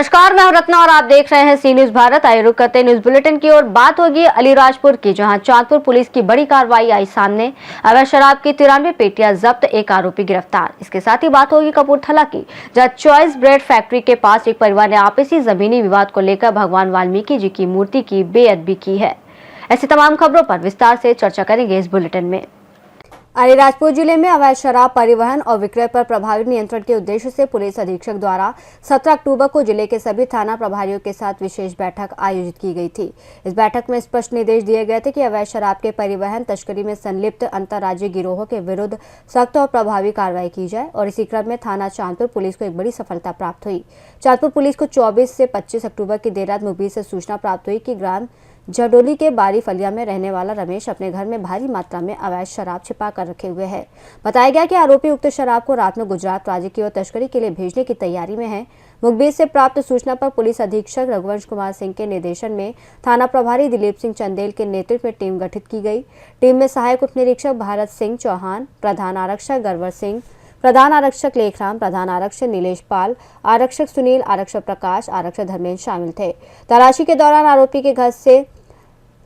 नमस्कार, मैं हूं रत्ना और आप देख रहे हैं सी न्यूज भारत। आइए रुक करते न्यूज बुलेटिन की ओर। बात होगी अलीराजपुर की, जहां चांदपुर पुलिस की बड़ी कार्रवाई आई सामने। अवैध शराब की 93 पेटियां जब्त, एक आरोपी गिरफ्तार। इसके साथ ही बात होगी कपूरथला की, जहां चॉइस ब्रेड फैक्ट्री के पास एक परिवार ने आपसी जमीनी विवाद को लेकर भगवान वाल्मीकि जी की मूर्ति की बेअदबी की है। ऐसी तमाम खबरों पर विस्तार से चर्चा करेंगे इस बुलेटिन में। अलीराजपुर जिले में अवैध शराब परिवहन और विक्रय पर प्रभावी नियंत्रण के उद्देश्य से पुलिस अधीक्षक द्वारा 17 अक्टूबर को जिले के सभी थाना प्रभारियों के साथ विशेष बैठक आयोजित की गई थी। इस बैठक में स्पष्ट निर्देश दिए गए थे कि अवैध शराब के परिवहन तस्करी में संलिप्त अंतर्राज्यीय गिरोहों के विरुद्ध सख्त और प्रभावी कार्रवाई की जाए। और इसी क्रम में थाना चांदपुर पुलिस को एक बड़ी सफलता प्राप्त हुई। चांदपुर पुलिस को 24 से 25 अक्टूबर की देर रात मुखबिर से सूचना प्राप्त हुई कि ग्राम जडोली के बारी फलिया में रहने वाला रमेश अपने घर में भारी मात्रा में अवैध शराब छिपा कर रखे हुए है। बताया गया कि आरोपी उक्त शराब को रात में गुजरात राज्य की ओर तस्करी के लिए भेजने की तैयारी में है। मुखबिर से प्राप्त सूचना पर पुलिस अधीक्षक रघुवंश कुमार सिंह के निर्देशन में थाना प्रभारी दिलीप सिंह चंदेल के नेतृत्व में टीम गठित की गई। टीम में सहायक उप निरीक्षक भारत सिंह चौहान, प्रधान आरक्षक गरवर सिंह, प्रधान आरक्षक लेखराम, प्रधान आरक्षक नीलेश पाल, आरक्षक सुनील, आरक्षक प्रकाश, आरक्षक धर्मेंद्र शामिल थे। तलाशी के दौरान आरोपी के घर से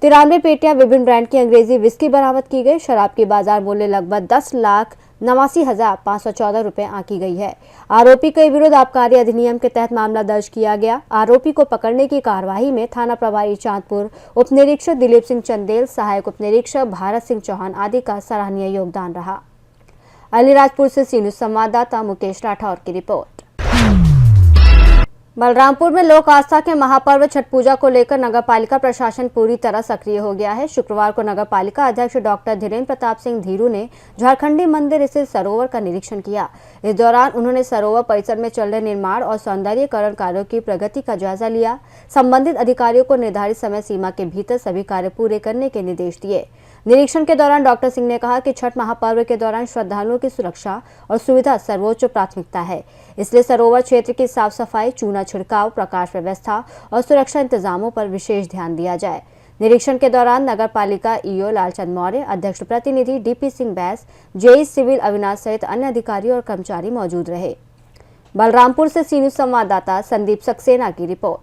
93 पेटियां विभिन्न ब्रांड की अंग्रेजी विस्की बरामद की गई। शराब की बाजार मूल्य लगभग 10,89,514 रुपए आंकी गई है। आरोपी के विरुद्ध आबकारी अधिनियम के तहत मामला दर्ज किया गया। आरोपी को पकड़ने की कार्यवाही में थाना प्रभारी चांदपुर, उप निरीक्षक दिलीप सिंह चंदेल, सहायक उप निरीक्षक भारत सिंह चौहान आदि का सराहनीय योगदान रहा। अलीराजपुर से सी न्यूज संवाददाता मुकेश राठौर की रिपोर्ट। बलरामपुर में लोक आस्था के महापर्व छठ पूजा को लेकर नगरपालिका प्रशासन पूरी तरह सक्रिय हो गया है। शुक्रवार को नगरपालिका अध्यक्ष डॉक्टर धीरेन्द्र प्रताप सिंह धीरू ने झारखंडी मंदिर स्थित सरोवर का निरीक्षण किया। इस दौरान उन्होंने सरोवर परिसर में चल रहे निर्माण और सौंदर्यीकरण कार्यों की प्रगति का जायजा लिया। संबंधित अधिकारियों को निर्धारित समय सीमा के भीतर सभी कार्य पूरे करने के निर्देश दिए। निरीक्षण के दौरान डॉक्टर सिंह ने कहा कि छठ महापर्व के दौरान श्रद्धालुओं की सुरक्षा और सुविधा सर्वोच्च प्राथमिकता है। इसलिए सरोवर क्षेत्र की साफ सफाई, चूना छिड़काव, प्रकाश व्यवस्था और सुरक्षा इंतजामों पर विशेष ध्यान दिया जाए। निरीक्षण के दौरान नगर पालिका ईओ लालचंद मौर्य, अध्यक्ष प्रतिनिधि डीपी सिंह बैस, जेई सिविल अविनाश सहित अन्य अधिकारी और कर्मचारी मौजूद रहे। बलरामपुर से सी न्यूज संवाददाता संदीप सक्सेना की रिपोर्ट।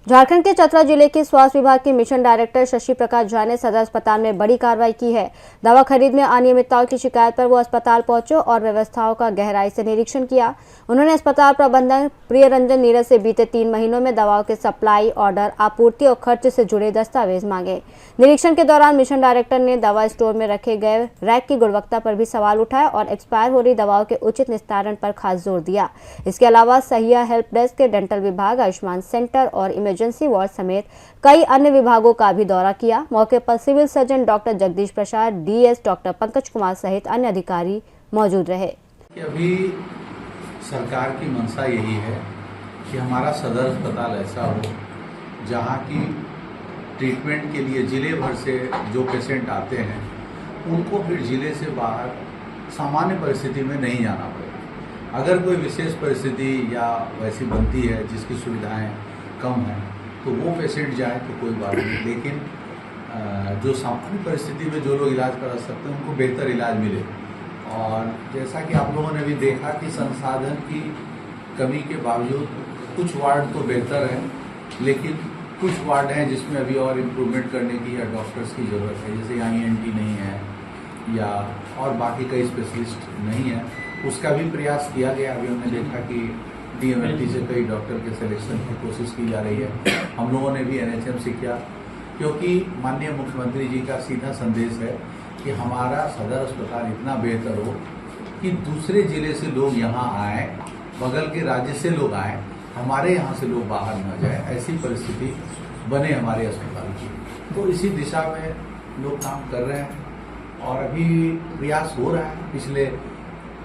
झारखंड के चतरा जिले के स्वास्थ्य विभाग के मिशन डायरेक्टर शशि प्रकाश झा ने सदर अस्पताल में बड़ी कार्रवाई की है। दवा खरीद में अनियमितताओं की शिकायत पर वो अस्पताल पहुंचे और व्यवस्थाओं का गहराई से निरीक्षण किया। उन्होंने अस्पताल प्रबंधक प्रिय रंजन नीरज से बीते 3 महीनों में दवाओं के सप्लाई, ऑर्डर, आपूर्ति और खर्च से जुड़े दस्तावेज मांगे। निरीक्षण के दौरान मिशन डायरेक्टर ने दवा स्टोर में रखे गए रैक की गुणवत्ता पर भी सवाल उठाए और एक्सपायर हो रही दवाओं के उचित निस्तारण पर खास जोर दिया। इसके अलावा सहिया हेल्प डेस्क के डेंटल विभाग, आयुष्मान सेंटर और इमरजेंसी वार्ड समेत कई अन्य विभागों का भी दौरा किया। मौके पर civil surgeon doctor Jagdish Prasad, DS doctor Pankaj Kumar सहित अन्य अधिकारी मौजूद रहे। अभी सरकार की मंशा यही है कि हमारा सदर अस्पताल ऐसा हो जहां की ट्रीटमेंट के लिए जिले भर से जो पेशेंट आते हैं उनको फिर जिले से बाहर सामान्य परिस्थिति में नहीं जाना पड़े। अगर कोई विशेष परिस्थिति या वैसी बनती है जिसकी सुविधाएं कम हैं तो वो पेशेंट जाए तो कोई बात नहीं, लेकिन जो सामान्य परिस्थिति में जो लोग इलाज करा सकते हैं उनको बेहतर इलाज मिले। और जैसा कि आप लोगों ने भी देखा कि संसाधन की कमी के बावजूद कुछ वार्ड तो बेहतर हैं, लेकिन कुछ वार्ड हैं जिसमें अभी और इम्प्रूवमेंट करने की या डॉक्टर्स की ज़रूरत है। जैसे यहाँ ENT नहीं है या और बाकी कई स्पेशलिस्ट नहीं है, उसका भी प्रयास किया गया। अभी हमने देखा कि DMLT से कई डॉक्टर के सिलेक्शन की कोशिश की जा रही है। हम लोगों ने भी NHM से किया, क्योंकि माननीय मुख्यमंत्री जी का सीधा संदेश है कि हमारा सदर अस्पताल इतना बेहतर हो कि दूसरे जिले से लोग यहाँ आएँ, बगल के राज्य से लोग आएँ, हमारे यहाँ से लोग बाहर न जाए, ऐसी परिस्थिति बने हमारे अस्पताल की। तो इसी दिशा में लोग काम कर रहे हैं और अभी प्रयास हो रहा है। पिछले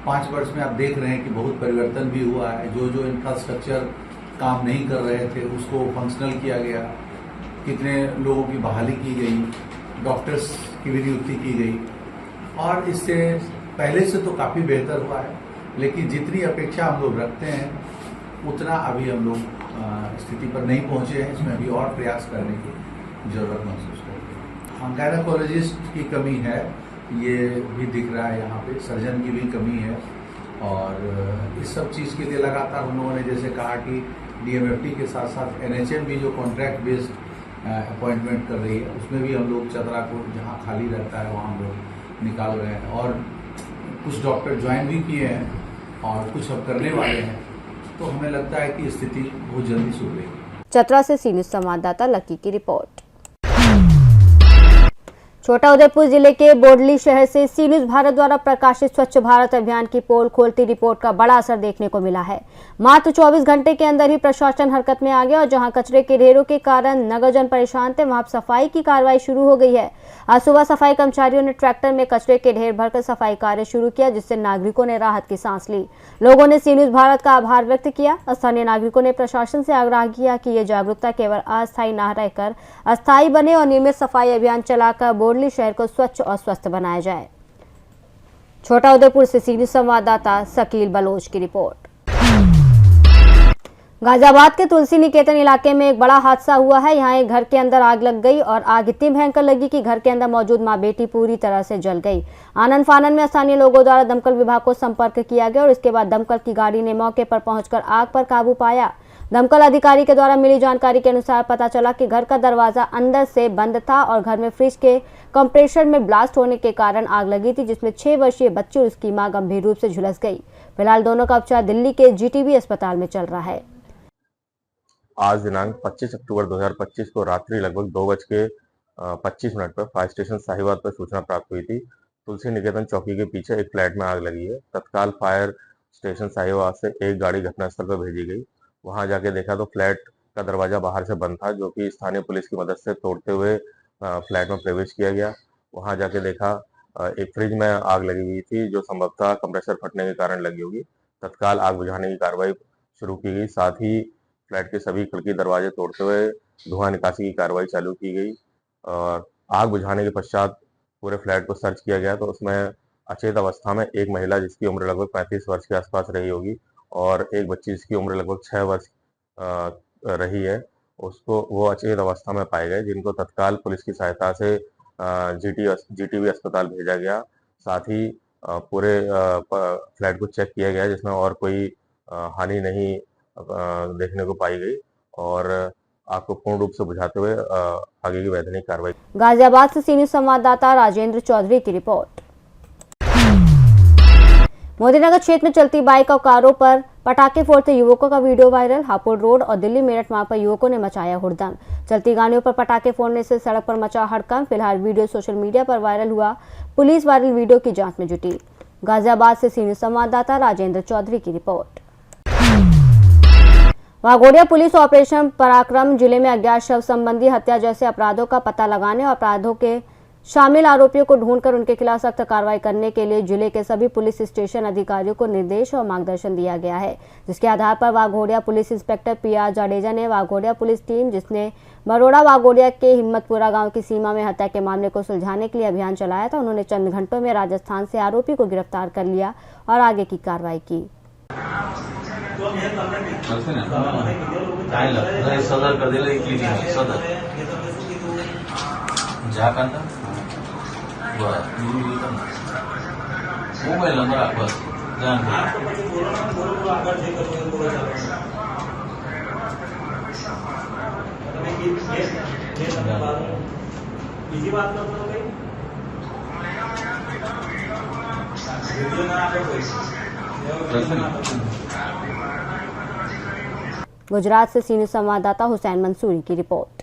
5 वर्ष में आप देख रहे हैं कि बहुत परिवर्तन भी हुआ है। जो इंफ्रास्ट्रक्चर काम नहीं कर रहे थे उसको फंक्शनल किया गया, कितने लोगों की बहाली की गई, डॉक्टर्स की भी नियुक्ति की गई और इससे पहले से तो काफ़ी बेहतर हुआ है। लेकिन जितनी अपेक्षा हम लोग रखते हैं उतना अभी हम लोग स्थिति पर नहीं पहुँचे हैं। इसमें अभी और प्रयास करने की ज़रूरत महसूस करते हैं। गायनेकोलॉजिस्ट की कमी है, ये भी दिख रहा है यहाँ पे, सर्जन की भी कमी है और इस सब चीज़ के लिए लगातार हम लोगों ने जैसे कहा कि DMFT के साथ साथ NHM भी जो कॉन्ट्रैक्ट बेस्ड अपॉइंटमेंट कर रही है, उसमें भी हम लोग चतरा को जहाँ खाली रहता है वहाँ हम लोग निकाल रहे हैं और कुछ डॉक्टर ज्वाइन भी किए हैं और कुछ अब करने वाले हैं। तो हमें लगता है कि स्थिति बहुत जल्दी सुधरेगी। चतरा से सी न्यूज़ संवाददाता लकी की रिपोर्ट। छोटा उदेपुर जिले के बोडली शहर से सी न्यूज़ भारत द्वारा प्रकाशित स्वच्छ भारत अभियान की पोल खोलती रिपोर्ट का बड़ा असर देखने को मिला है। मात्र 24 घंटे के अंदर ही प्रशासन हरकत में आ गया और जहां कचरे के ढेरों के कारण नगरजन परेशान थे, वहां सफाई की कार्रवाई शुरू हो गई है। आज सुबह सफाई कर्मचारियों ने ट्रैक्टर में कचरे के ढेर भरकर सफाई कार्य शुरू किया, जिससे नागरिकों ने राहत की सांस ली। लोगों ने सी न्यूज़ भारत का आभार व्यक्त किया। स्थानीय नागरिकों ने प्रशासन से आग्रह किया कि ये जागरूकता केवल अस्थायी न रहकर अस्थायी बने और नियमित सफाई अभियान चलाकर बोडली शहर को स्वच्छ और स्वस्थ बनाया जाए। छोटा उदेपुर से सी न्यूज़ संवाददाता शकील बलोच की रिपोर्ट। गाजियाबाद के तुलसी निकेतन इलाके में एक बड़ा हादसा हुआ है। यहाँ एक घर के अंदर आग लग गई और आग इतनी भयंकर लगी कि घर के अंदर मौजूद मां बेटी पूरी तरह से जल गई। आनन फानन में स्थानीय लोगों द्वारा दमकल विभाग को संपर्क किया गया और इसके बाद दमकल की गाड़ी ने मौके पर पहुंचकर आग पर काबू पाया। दमकल अधिकारी के द्वारा मिली जानकारी के अनुसार पता चला कि घर का दरवाजा अंदर से बंद था और घर में फ्रिज के कंप्रेसर में ब्लास्ट होने के कारण आग लगी थी, जिसमें 6 वर्षीय बच्ची और उसकी मां गंभीर रूप से झुलस गई। फिलहाल दोनों का उपचार दिल्ली के GTB अस्पताल में चल रहा है। आज दिनांक 25 अक्टूबर 2025 को रात्रि लगभग 2:25 पर फायर स्टेशन साहिवाल पर सूचना प्राप्त हुई थी। तुलसी निकेतन चौकी के पीछे एक फ्लैट में आग लगी है। तत्काल फायर स्टेशन साहिवाल से एक गाड़ी घटनास्थल पर भेजी गई। वहां जाके देखा तो फ्लैट का दरवाजा बाहर से बंद था, जो कि स्थानीय पुलिस की मदद से तोड़ते हुए फ्लैट में प्रवेश किया गया। वहां जाके देखा एक फ्रिज में आग लगी हुई थी, जो संभवतः कंप्रेसर फटने के कारण लगी होगी। तत्काल आग बुझाने की कार्रवाई शुरू की गई। साथ ही फ्लैट के सभी खिड़की दरवाजे तोड़ते हुए धुआं निकासी की कार्रवाई चालू की गई और आग बुझाने के पश्चात पूरे फ्लैट को सर्च किया गया तो उसमें अचेत अवस्था में एक महिला जिसकी उम्र लगभग 35 वर्ष के आसपास रही होगी और एक बच्ची जिसकी उम्र लगभग 6 वर्ष रही है, उसको वो अचेत अवस्था में पाए गए, जिनको तत्काल पुलिस की सहायता से GTB अस्पताल भेजा गया। साथ ही पूरे फ्लैट को चेक किया गया, जिसमें और कोई हानि नहीं देखने को पाई गई और आग को पूर्ण रूप से बुझाते हुए आगे की वैधानिक कार्रवाई। गाजियाबाद से सी न्यूज़ संवाददाता राजेंद्र चौधरी की रिपोर्ट। मोदीनगर क्षेत्र में चलती बाइक और कारों पर पटाखे फोड़ते युवकों का वीडियो वायरल। हापुड़ रोड और दिल्ली मेरठ मार्ग पर युवकों ने मचाया हुड़दंग। चलती गाड़ियों पर पटाखे फोड़ने से सड़क पर मचा हड़कंप। फिलहाल वीडियो सोशल मीडिया पर वायरल हुआ। पुलिस वायरल वीडियो की जांच में जुटी। गाजियाबाद से सी न्यूज़ संवाददाता राजेंद्र चौधरी की रिपोर्ट। वाघोडिया पुलिस ऑपरेशन पराक्रम जिले में अज्ञात शव संबंधी हत्या जैसे अपराधों का पता लगाने और अपराधों के शामिल आरोपियों को ढूंढकर उनके खिलाफ सख्त कार्रवाई करने के लिए जिले के सभी पुलिस स्टेशन अधिकारियों को निर्देश और मार्गदर्शन दिया गया है, जिसके आधार पर Waghodia police inspector PR Jadeja ने वाघोडिया पुलिस टीम, जिसने बरोड़ा वाघोडिया के हिम्मतपुरा गांव की सीमा में हत्या के मामले को सुलझाने के लिए अभियान चलाया था। उन्होंने चंद घंटों में राजस्थान से आरोपी को गिरफ्तार कर लिया और आगे की कार्रवाई की। सदर कर दिले सदर जाकांता मोबाइल नंबर आप बस जान इसी बात गुजरात से सी न्यूज़ संवाददाता हुसैन मंसूरी की रिपोर्ट।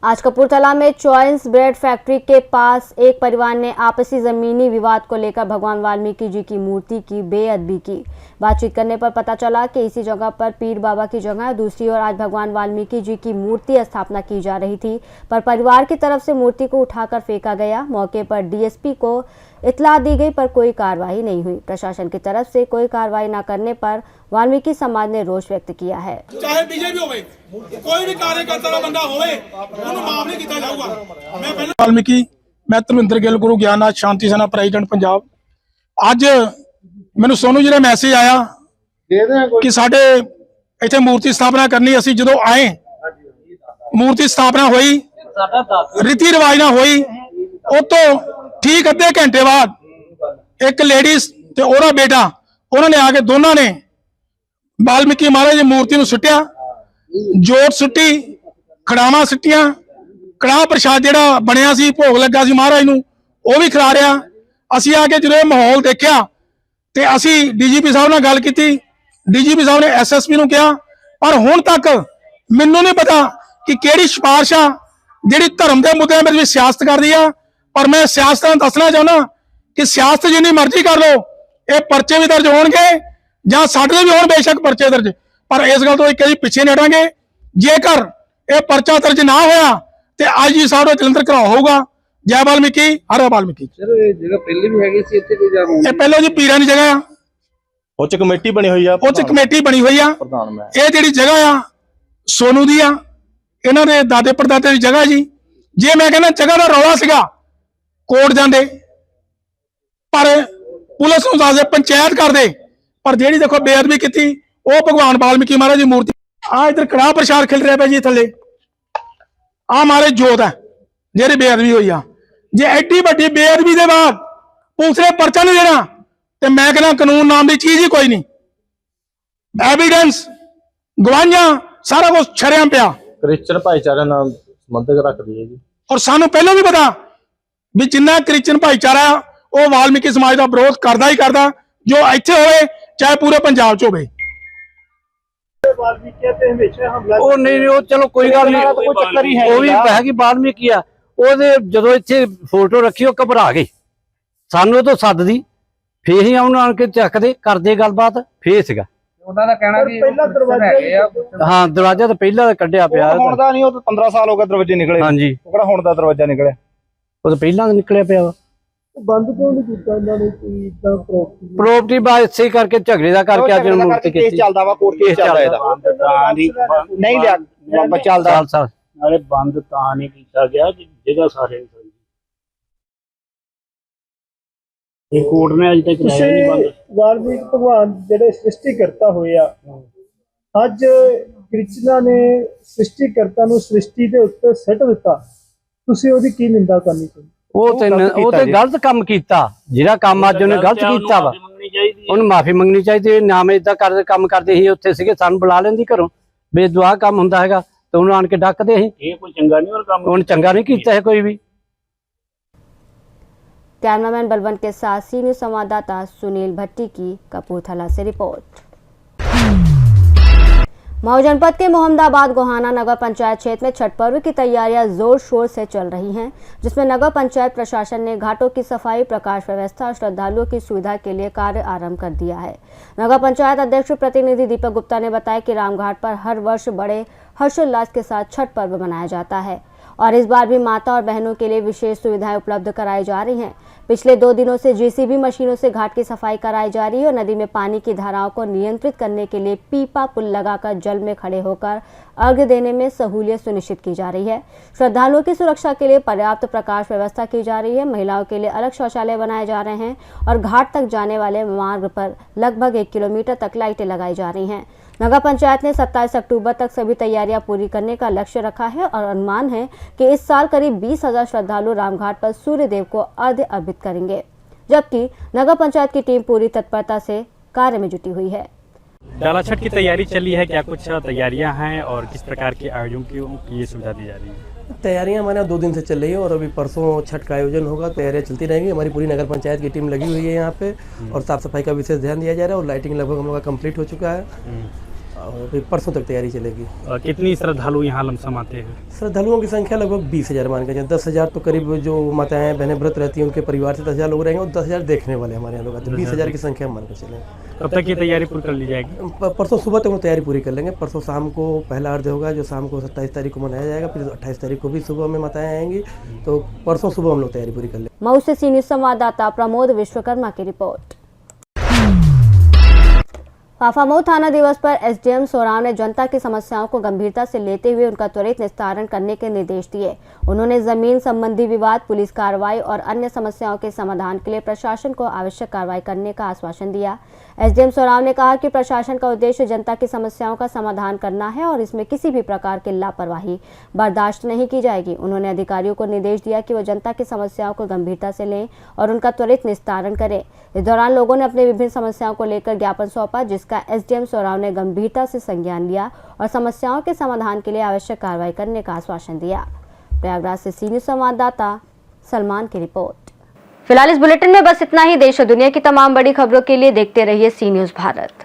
आज कपूरथला में चॉइस ब्रेड फैक्ट्री के पास एक परिवार ने आपसी जमीनी विवाद को लेकर भगवान वाल्मीकि जी की मूर्ति की बेअदबी की। बातचीत करने पर पता चला कि इसी जगह पर पीर बाबा की जगह दूसरी ओर आज भगवान वाल्मीकि जी की मूर्ति स्थापना की जा रही थी, पर परिवार की तरफ से मूर्ति को उठाकर फेंका गया। मौके पर DSP को इत्तला दी गई पर कोई कार्रवाई नहीं हुई। प्रशासन की तरफ से कोई कार्रवाई न करने पर वाल्मीकि समाज ने रोष व्यक्त किया है। चाहे बीजेपी होवे, कोई भी कार्यकर्ता बंदा होवे, उन्हें माफ नहीं किया जाऊगा। मैं वाल्मीकि, मैं तलविंदर गिल, गुरु ज्ञाननाथ शांति सेना प्रेसिडेंट पंजाब। ਅੱਜ ਮੈਨੂੰ ਸੋਨੂ ਜੀ ਦਾ ਮੈਸੇਜ ਆਇਆ ਕਿ ਸਾਡੇ ਇੱਥੇ ਮੂਰਤੀ ਸਥਾਪਨਾ ਕਰਨੀ। ਅਸੀਂ ਜਦੋਂ ਆਏ ਮੂਰਤੀ ਸਥਾਪਨਾ ਹੋਈ, ਰੀਤੀ ਰਿਵਾਜ ਨਾਲ ਹੋਈ। ਉਹ ਤੋਂ ਠੀਕ ਅੱਧੇ ਘੰਟੇ ਬਾਅਦ एक लेडीज ते ओहदा बेटा उन्होंने आके दोनों ने वाल्मीकि महाराज की मूर्ति नूं सुट्टिया, जोत सुट्टी, खड़ावां सुट्टियां, कड़ाह प्रसाद जिहड़ा बनिया सी भोग लगा सी महाराज नूं ਉਹ भी खिलारिया। ਅਸੀਂ आके जो माहौल देखा तो असी DGP साहब नाल गल की, DGP साहब ने SSP नूं कहा, पर हुण तक मैनूं नहीं पता कि किहड़ी सिफारिश आ जिहड़ी धर्म के मुद्दों में भी सियासत करदी आ। पर मैं सियासत नूं दसना चाहुंदा कि सियासत जिन्नी मर्जी कर लो, ये परचे भी दर्ज होणगे जां साडे भी होण बेशक परचे दर्ज, पर इस गल तो कभी पिछे नहीं हटांगे। जेकर ये परचा दर्ज ना होया तो IG साहब दा जलंधर घराव होऊगा। जय वाल्मीकि, हर वाल्मीकि। सर ਇਹ ਜਗ੍ਹਾ ਪਹਿਲੇ ਵੀ ਹੈਗੀ ਸੀ ਇੱਥੇ ਕੋਈ ਜਾਂ ये पहले जी पीरां दी जगह आ, ਉਹ ਚ ਕਮੇਟੀ ਬਣੀ ਹੋਈ ਆ, ਉਹ ਚ कमेटी बनी हुई आ। ਪ੍ਰਧਾਨ ਮੈਂ ਇਹ ਜਿਹੜੀ ਜਗ੍ਹਾ ਆ ਸੋਨੂ ਦੀ ਆ, ਇਹਨਾਂ ਦੇ ਦਾਦੇ ਪੜਦਾਦੇ ਦੀ ਜਗ੍ਹਾ ਜੀ। ਜੇ ਮੈਂ ਕਹਿੰਦਾ ਜਗ੍ਹਾ ਦਾ ਰੌਲਾ ਸੀਗਾ ਕੋਰਟ ਜਾਂਦੇ, ਪਰ ਪੁਲਿਸ ਨੂੰ ਦੱਸਦੇ, ਪੰਚਾਇਤ ਕਰਦੇ, ਪਰ ਜਿਹੜੀ ਦੇਖੋ ਬੇਅਦਬੀ ਕੀਤੀ ਉਹ ਭਗਵਾਨ ਵਾਲਮੀਕੀ ਮਹਾਰਾਜ ਦੀ ਮੂਰਤੀ। ਆ ਇਧਰ ਕੜਾਹ ਪ੍ਰਸ਼ਾਦ ਖਿਲ ਰਿਹਾ ਪਿਆ ਜੀ ਥੱਲੇ, ਆ ਮਾਰੇ ਜੋਤ ਹੈ ਜਿਹੜੀ ਬੇਅਦਬੀ ਹੋਈ ਆ। ਜੇ ਐਡੀ ਵੱਡੀ ਬੇਅਦਬੀ ਦੇ ਬਾਅਦ ਪੁਲਿਸ ਨੇ ਪਰਚਾ ਨਹੀਂ ਦੇਣਾ ਤੇ ਮੈਂ ਕਹਿੰਦਾ ਕਾਨੂੰਨ ਨਾਮ ਦੀ ਚੀਜ਼ ਹੀ ਕੋਈ ਨਹੀਂ। एविडेंस गवाहियां सारा कुछ छरियां पिया ਕ੍ਰਿਸਚਨ ਭਾਈਚਾਰੇ ਨਾਲ ਸੰਬੰਧਕ ਰੱਖਦੀ ਹੈ ਜੀ। और सानू पहले भी पता भी जिन्ना क्रिश्चियन भाईचारा वो वाल्मीकि समाज का विरोध करता ही करता, जो इत्थे होए चाहे पूरे पंजाब च होवे। ਉਹ ਨਹੀਂ ਉਹ ਚਲੋ ਕੋਈ ਗੱਲ ਨਹੀਂ, ਉਹ ਚੱਕਰ ਹੀ ਹੈ, ਉਹ ਵੀ ਹੈ ਕਿ ਵਾਲਮੀਕੀ ਆ। ਉਹਦੇ ਜਦੋਂ ਇੱਥੇ ਫੋਟੋ ਰੱਖੀ ਉਹ ਘਬਰਾ ਗਏ, ਸਾਨੂੰ ਤੋਂ ਸੱਦਦੀ, ਫੇਰ ਹੀ ਆਉਣ ਆਣ ਕੇ ਚੱਕਦੇ ਕਰਦੇ ਗੱਲਬਾਤ, ਫੇਰ ਸੀਗਾ ਉਹਨਾਂ ਦਾ ਕਹਿਣਾ ਕਿ ਪਹਿਲਾ ਦਰਵਾਜ਼ਾ ਹੈਗੇ ਆ। ਹਾਂ ਦਰਵਾਜ਼ਾ ਤਾਂ ਪਹਿਲਾਂ ਕੱਢਿਆ ਪਿਆ, ਹੁਣ ਦਾ ਨਹੀਂ, ਉਹ ਤਾਂ 15 ਸਾਲ ਹੋ ਗਏ ਦਰਵਾਜ਼ੇ ਨਿਕਲੇ। ਹਾਂਜੀ ਉਹ ਕਿਹੜਾ ਹੁਣ ਦਾ ਦਰਵਾਜ਼ਾ ਨਿਕਲਿਆ? ਉਹ ਤਾਂ ਪਹਿਲਾਂ ਨਿਕਲਿਆ ਪਿਆ ਵਾ। ਬੰਦ ਕਿਉਂ ਨਹੀਂ ਕੀਤਾ ਇਹਨਾਂ ਨੇ? ਕੋਈ ਇਦਾਂ ਪ੍ਰੋਪਰਟੀ ਬਾਅਦ ਇਸੇ ਕਰਕੇ ਝਗੜੇ ਦਾ ਕਰਕੇ ਅੱਜ ਮੂਰਤੀ ਕੇਸ ਕੀਤੀ। ਚੱਲਦਾ ਵਾ, ਕੋਰਟ ਕੇਸ ਚੱਲਦਾ ਇਹਦਾ। ਨਹੀਂ ਲਿਆ ਵਾਪਸ ਚੱਲਦਾ। ਸਾਲ ਸਾਲ ਨਾਲੇ ਬੰਦ ਤਾਂ ਨਹੀਂ ਕੀਤਾ ਗਿਆ ਕਿ ਜਗ੍ਹਾ ਸਾਰੇ ਇਹ ਕੋਰਟ ਨੇ ਅਜੇ ਤੱਕ ਕਰਾਇਆ ਨਹੀਂ ਬੰਦ। ਵਾਲਮੀਕ ਭਗਵਾਨ ਜਿਹੜੇ ਸ੍ਰਿਸ਼ਟੀਕਰਤਾ ਹੋਏ ਆ, ਅੱਜ ਕ੍ਰਿਸ਼ਨਾ ਨੇ ਸ੍ਰਿਸ਼ਟੀਕਰਤਾ ਨੂੰ ਸ੍ਰਿਸ਼ਟੀ ਦੇ ਉੱਤੇ ਸਿੱਟ ਦਿੱਤਾ, ਤੁਸੀਂ ਉਹਦੀ ਕੀ ਨਿੰਦਾ ਕਰਨੀ ਚਾਹੀਦੀ? ਉਹ ਤੇ ਗਲਤ ਕੰਮ ਕੀਤਾ, ਜਿਹੜਾ ਕੰਮ ਅੱਜ ਉਹਨੇ ਗਲਤ ਕੀਤਾ ਵਾ, ਉਹਨੂੰ ਮਾਫੀ ਮੰਗਣੀ ਚਾਹੀਦੀ। ਨਾਮ ਏਦਾਂ ਕਰਦੇ ਕੰਮ ਕਰਦੇ ਸੀ, ਉੱਥੇ ਸੀਗੇ, ਸਾਨੂੰ ਬੁਲਾ ਲੈਂਦੀ ਘਰੋਂ, ਬੇਦੁਆ ਕੰਮ ਹੁੰਦਾ ਹੈਗਾ ਤੇ ਉਹਨੂੰ ਆਣ ਕੇ ਡੱਕਦੇ ਸੀ। ਇਹ ਕੋਈ ਚੰਗਾ ਨਹੀਂ, ਹੋਰ ਕੰਮ ਉਹਨੇ ਚੰਗਾ ਨਹੀਂ ਕੀਤਾ ਹੈ ਕੋਈ भी। कैमरामैन बलवंत के साथ सीनियर संवाददाता सुनील भट्टी की कपूरथला से रिपोर्ट। मऊ जनपद के मोहम्मदाबाद गोहाना नगर पंचायत क्षेत्र में छठ पर्व की तैयारियां जोर शोर से चल रही हैं, जिसमें नगर पंचायत प्रशासन ने घाटों की सफाई, प्रकाश व्यवस्था और श्रद्धालुओं की सुविधा के लिए कार्य आरंभ कर दिया है। नगर पंचायत अध्यक्ष प्रतिनिधि दीपक गुप्ता ने बताया कि रामघाट पर हर वर्ष बड़े हर्षोल्लास के साथ छठ पर्व मनाया जाता है और इस बार भी माता और बहनों के लिए विशेष सुविधाएं उपलब्ध कराई जा रही हैं। पिछले 2 दिनों से JCB मशीनों से घाट की सफाई कराई जा रही है और नदी में पानी की धाराओं को नियंत्रित करने के लिए पीपा पुल लगाकर जल में खड़े होकर अर्घ्य देने में सहूलियत सुनिश्चित की जा रही है। श्रद्धालुओं की सुरक्षा के लिए पर्याप्त प्रकाश व्यवस्था की जा रही है। महिलाओं के लिए अलग शौचालय बनाए जा रहे हैं और घाट तक जाने वाले मार्ग पर लगभग 1 किलोमीटर तक लाइटें लगाई जा रही हैं। नगर पंचायत ने 27 अक्टूबर तक सभी तैयारियां पूरी करने का लक्ष्य रखा है और अनुमान है कि इस साल करीब 20,000 श्रद्धालु रामघाट पर सूर्य देव को अर्घ्य अर्पित करेंगे, जबकि नगर पंचायत की टीम पूरी तत्परता से कार्य में जुटी हुई है। डाला छठ की तैयारी चली है, क्या कुछ तैयारियां हैं और किस प्रकार के आयोजनों की ये सुविधा दी जा रही है? तैयारियां हमारे यहाँ 2 दिन से चल रही है और अभी परसों छठ का आयोजन होगा, तैयारियां चलती रहेंगी। हमारी पूरी नगर पंचायत की टीम लगी हुई है यहाँ पे और साफ सफाई का विशेष ध्यान दिया जा रहा है और लाइटिंग लगभग हम लोग का कंप्लीट हो चुका है और अभी परसों तक तैयारी चलेगी। और कितनी श्रद्धालु यहाँ लमसम आते हैं? श्रद्धालुओं की संख्या लगभग 20,000 मान के चलिए। 10,000 तो करीब जो माताएं बहनें व्रत रहती हैं उनके परिवार से 10,000 लोग रहेंगे और 10,000 देखने वाले हमारे यहाँ लोग आते हैं। 20,000 की संख्या मान के चलें। कब तक ये तैयारी पूरी कर ली जाएगी? परसों सुबह तक हम तैयारी पूरी कर लेंगे। परसों शाम को पहला अर्घ्य होगा जो शाम को 27 तारीख को मनाया जाएगा, फिर 28 तारीख को भी सुबह में माताएं आएंगी, तो परसों सुबह हम लोग तैयारी पूरी कर लेंगे। मऊ से सीनियर संवाददाता प्रमोद विश्वकर्मा की रिपोर्ट। फाफामऊ थाना दिवस पर एसडीएम सोराव ने जनता की समस्याओं को गंभीरता से लेते हुए उनका त्वरित निस्तारण करने के निर्देश दिए। उन्होंने जमीन संबंधी विवाद, पुलिस कार्रवाई और अन्य समस्याओं के समाधान के लिए प्रशासन को आवश्यक कार्रवाई करने का आश्वासन दिया। एसडीएम सोराव ने कहा कि प्रशासन का उद्देश्य जनता की समस्याओं का समाधान करना है और इसमें किसी भी प्रकार की लापरवाही बर्दाश्त नहीं की जाएगी। उन्होंने अधिकारियों को निर्देश दिया कि वो जनता की समस्याओं को गंभीरता से लें और उनका त्वरित निस्तारण करें। इस दौरान लोगों ने अपनी विभिन्न समस्याओं को लेकर ज्ञापन सौंपा, जिसका एसडीएम सोराव ने गंभीरता से संज्ञान लिया और समस्याओं के समाधान के लिए आवश्यक कार्रवाई करने का आश्वासन दिया। प्रयागराज से सी न्यूज़ संवाददाता सलमान की रिपोर्ट। फिलहाल इस बुलेटिन में बस इतना ही। देश और दुनिया की तमाम बड़ी खबरों के लिए देखते रहिए सी न्यूज़ भारत।